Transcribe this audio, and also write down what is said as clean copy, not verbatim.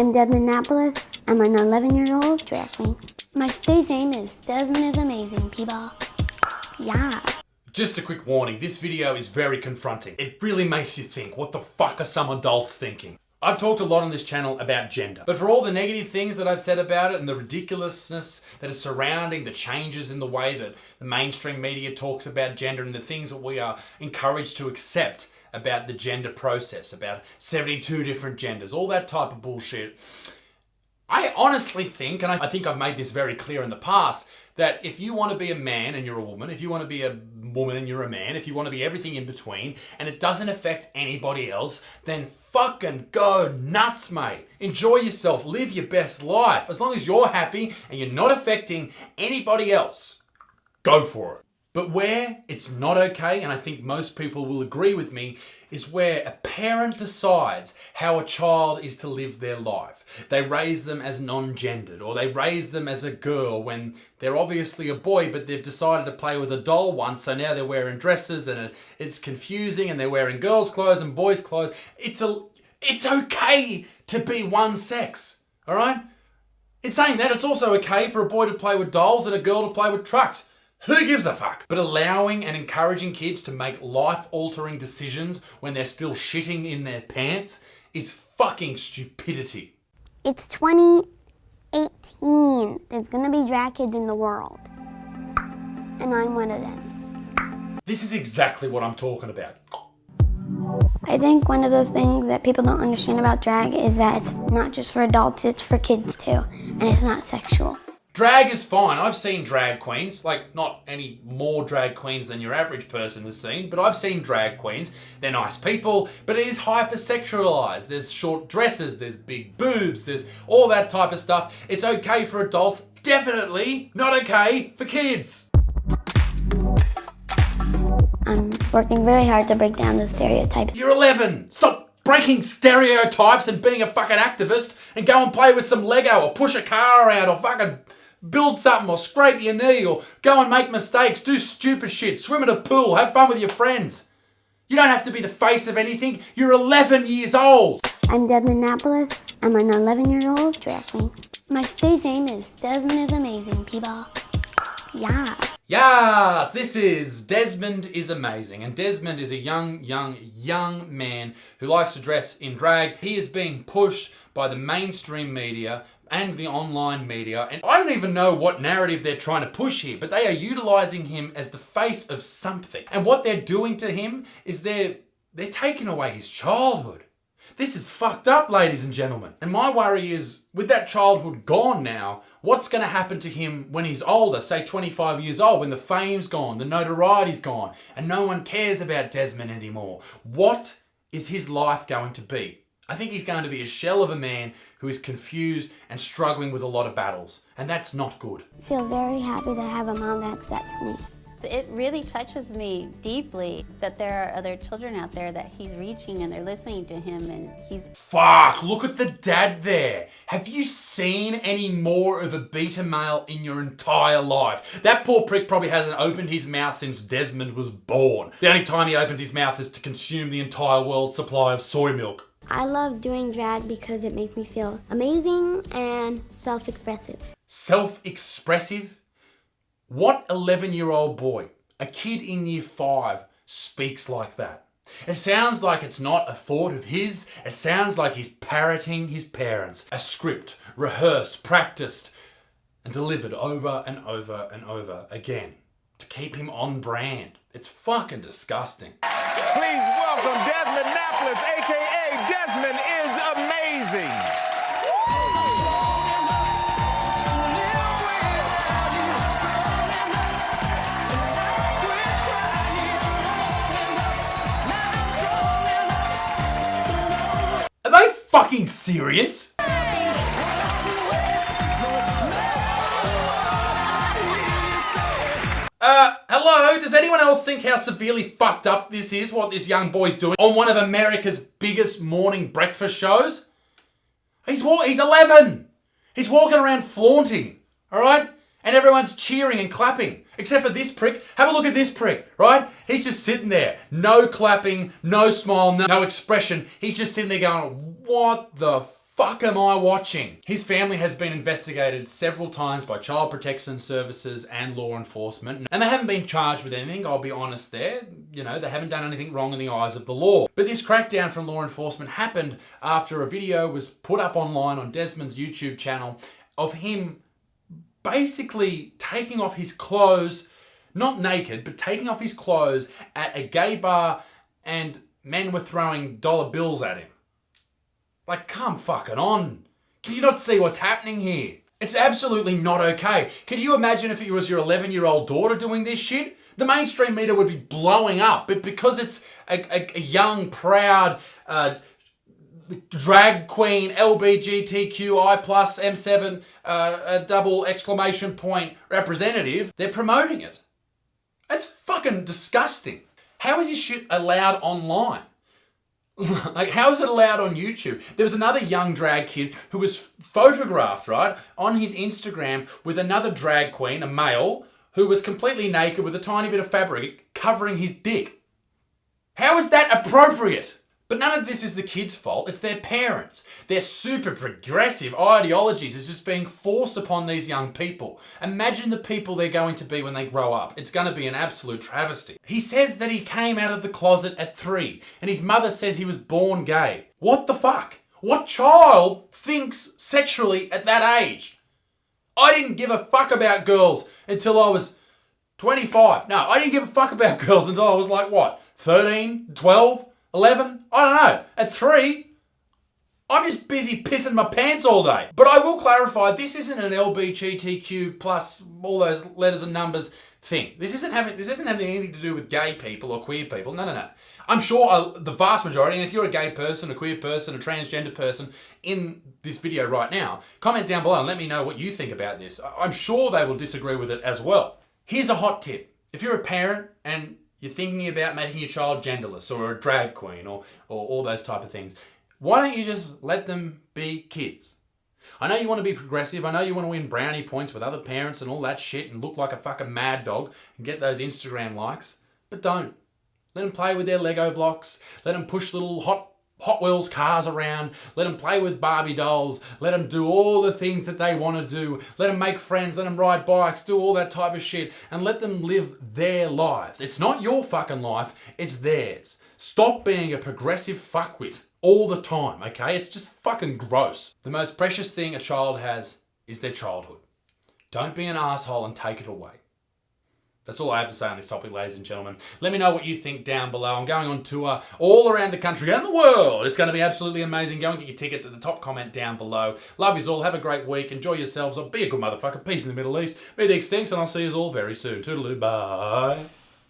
I'm Desmond Napolis. I'm an 11-year-old drag queen. My stage name is Desmond is Amazing, people. Yeah. Just a quick warning, this video is very confronting. It really makes you think, what the fuck are some adults thinking? I've talked a lot on this channel about gender, but for all the negative things that I've said about it and the ridiculousness that is surrounding the changes in the way that the mainstream media talks about gender and the things that we are encouraged to accept about the gender process, about 72 different genders, all that type of bullshit, I honestly think, and I think I've made this very clear in the past, that if you want to be a man and you're a woman, if you want to be a woman and you're a man, if you want to be everything in between, and it doesn't affect anybody else, then fucking go nuts, mate. Enjoy yourself, live your best life. As long as you're happy and you're not affecting anybody else, go for it. But where it's not okay, and I think most people will agree with me, is where a parent decides how a child is to live their life. They raise them as non-gendered, or they raise them as a girl when they're obviously a boy, but they've decided to play with a doll once, so now they're wearing dresses and it's confusing, and they're wearing girls' clothes and boys' clothes. It's okay to be one sex, all right? In saying that, it's also okay for a boy to play with dolls and a girl to play with trucks. Who gives a fuck? But allowing and encouraging kids to make life-altering decisions when they're still shitting in their pants is fucking stupidity. It's 2018. There's gonna be drag kids in the world. And I'm one of them. This is exactly what I'm talking about. I think one of those things that people don't understand about drag is that it's not just for adults, it's for kids too. And it's not sexual. Drag is fine. I've seen drag queens, like not any more drag queens than your average person has seen, but I've seen drag queens. They're nice people, but it is hypersexualized. There's short dresses, there's big boobs, there's all that type of stuff. It's okay for adults, definitely not okay for kids. I'm working very hard to break down those stereotypes. You're 11. Stop breaking stereotypes and being a fucking activist and go and play with some Lego or push a car around or fucking build something or scrape your knee or go and make mistakes, do stupid shit, swim in a pool, have fun with your friends. You don't have to be the face of anything. You're 11 years old. I'm Desmond Napolis. I'm an 11-year-old drag queen. My stage name is Desmond is Amazing, people. Yeah. Yes, this is Desmond is Amazing. And Desmond is a young man who likes to dress in drag. He is being pushed by the mainstream media and the online media. And I don't even know what narrative they're trying to push here, but they are utilizing him as the face of something. And what they're doing to him is they're taking away his childhood. This is fucked up, ladies and gentlemen. And my worry is, with that childhood gone now, what's going to happen to him when he's older, say 25 years old, when the fame's gone, the notoriety's gone, and no one cares about Desmond anymore? What is his life going to be? I think he's going to be a shell of a man who is confused and struggling with a lot of battles, and that's not good. I feel very happy to have a mom that accepts me. It really touches me deeply that there are other children out there that he's reaching and they're listening to him and he's... Fuck, look at the dad there. Have you seen any more of a beta male in your entire life? That poor prick probably hasn't opened his mouth since Desmond was born. The only time he opens his mouth is to consume the entire world's supply of soy milk. I love doing drag because it makes me feel amazing and self-expressive. Self-expressive? What 11-year-old boy, a kid in year 5, speaks like that? It sounds like it's not a thought of his. It sounds like he's parroting his parents. A script, rehearsed, practiced, and delivered over and over and over again to keep him on brand. It's fucking disgusting. Please welcome Desmond Napolis, aka Desmond is Amazing. Are they fucking serious? Hello? Does anyone else think how severely fucked up this is, what this young boy's doing on one of America's biggest morning breakfast shows? He's 11. He's walking around flaunting, all right? And everyone's cheering and clapping, except for this prick. Have a look at this prick, right? He's just sitting there, no clapping, no smile, no expression. He's just sitting there going, what the fuck? fuck am I watching? His family has been investigated several times by Child Protection Services and law enforcement, and they haven't been charged with anything, I'll be honest there. You know, they haven't done anything wrong in the eyes of the law. But this crackdown from law enforcement happened after a video was put up online on Desmond's YouTube channel of him basically taking off his clothes, not naked, but taking off his clothes at a gay bar, and men were throwing dollar bills at him. Like, come fucking on. Can you not see what's happening here? It's absolutely not okay. Can you imagine if it was your 11-year-old daughter doing this shit? The mainstream media would be blowing up, but because it's a young, proud, drag queen, LBGTQI plus M7 double exclamation point representative, they're promoting it. That's fucking disgusting. How is this shit allowed online? Like, how is it allowed on YouTube? There was another young drag kid who was photographed, right, on his Instagram with another drag queen, a male, who was completely naked with a tiny bit of fabric covering his dick. How is that appropriate? But none of this is the kids' fault, it's their parents. Their super progressive ideologies is just being forced upon these young people. Imagine the people they're going to be when they grow up. It's going to be an absolute travesty. He says that he came out of the closet at 3, and his mother says he was born gay. What the fuck? What child thinks sexually at that age? I didn't give a fuck about girls until I was 25. No, I didn't give a fuck about girls until I was like, what, 13, 12? 11? I don't know. At 3, I'm just busy pissing my pants all day. But I will clarify, this isn't an LGBTQ plus all those letters and numbers thing. This isn't having anything to do with gay people or queer people. No. I'm sure the vast majority, and if you're a gay person, a queer person, a transgender person in this video right now, comment down below and let me know what you think about this. I'm sure they will disagree with it as well. Here's a hot tip. If you're a parent and you're thinking about making your child genderless or a drag queen or all those type of things, why don't you just let them be kids? I know you want to be progressive. I know you want to win brownie points with other parents and all that shit and look like a fucking mad dog and get those Instagram likes, but don't. Let them play with their Lego blocks. Let them push little Hot Wheels cars around. Let them play with Barbie dolls. Let them do all the things that they want to do. Let them make friends. Let them ride bikes. Do all that type of shit. And let them live their lives. It's not your fucking life. It's theirs. Stop being a progressive fuckwit all the time, okay? It's just fucking gross. The most precious thing a child has is their childhood. Don't be an asshole and take it away. That's all I have to say on this topic, ladies and gentlemen. Let me know what you think down below. I'm going on tour all around the country and the world. It's going to be absolutely amazing. Go and get your tickets at the top comment down below. Love yous all. Have a great week. Enjoy yourselves. Be a good motherfucker. Peace in the Middle East. Be the extinct, and I'll see yous all very soon. Toodaloo. Bye.